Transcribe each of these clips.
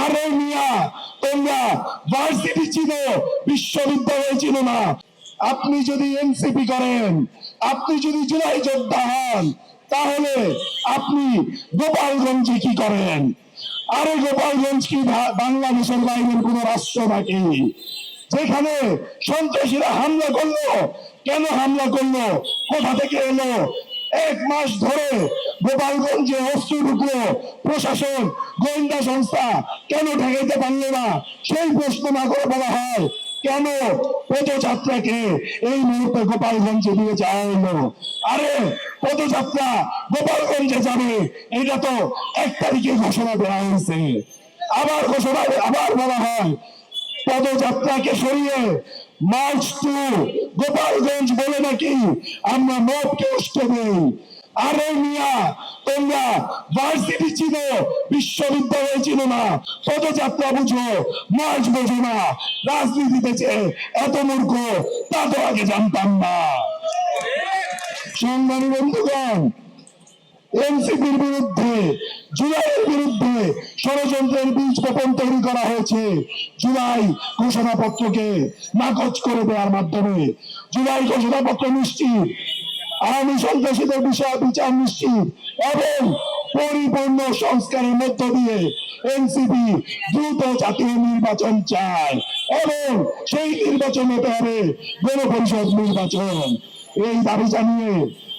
আরে মিয়া, তোমরা ভার্সিটি চিনো, বিশ্ববিদ্যালয় চিনো না। আপনি যদি এনসিপি করেন, আপনি যদি জুলাই যোদ্ধা হন, তাহলে আপনি গোপালগঞ্জে কি করেন? আরে গোপালগঞ্জ কি বাংলাদেশের বাইরের কোন রাষ্ট্র নাকি? যেখানে সন্ত্রাসীরা হামলা করলো, কেন হামলা করলো, কোথা থেকে এলো? 1 মাস ধরে গোপালগঞ্জে অস্ত্র ঢুকলো, প্রশাসন গোয়েন্দা সংস্থা কেন ঠেকাইতে পারলো না? সেই প্রশ্ন না করে বলা হয় কেন পদযাত্রাকে এই মুহূর্তে গোপালগঞ্জে নিয়ে যাওয়া হলো? আরে পদযাত্রা গোপালগঞ্জে যাবে, এটা তো 1 তারিখে ঘোষণা দেওয়া হয়েছে। আবার বলা হয় পদযাত্রাকে সরিয়ে মার্চ টু গোপালগঞ্জ বলে নাকি আমরা মতকে উস্কে দেই। আরে মিয়া, তোমরা ভার্সিটি চিনো, বিশ্ববিদ্যালয় চিনো না, পদযাত্রা বুঝো, মার্চ বোঝো না। রাজনীতিতে যে এত মূর্খ তা তো আগে জানতাম না। সংগ্রামী বন্ধুগণ, এনসিপির বিরুদ্ধে, জুলাইয়ের বিরুদ্ধে ষড়যন্ত্রের বীজ বপন তৈরি করা হয়েছে জুলাই ঘোষণাপত্রকে নাকচ করে দেওয়ার মাধ্যমে। জুলাই ঘোষণাপত্র নিশ্চিত, আওয়ামী সন্ত্রাসীদের বিষয়ে বিচার নিশ্চিত এবং পরিপূর্ণ সংস্কারের মধ্য দিয়ে এনসিপি দ্রুত জাতীয় নির্বাচন চায় এবং সেই নির্বাচন হতে হবে গণপরিষদ নির্বাচন। এই দাবি জানিয়ে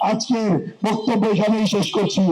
আজকের বক্তব্য এখানেই শেষ করছি।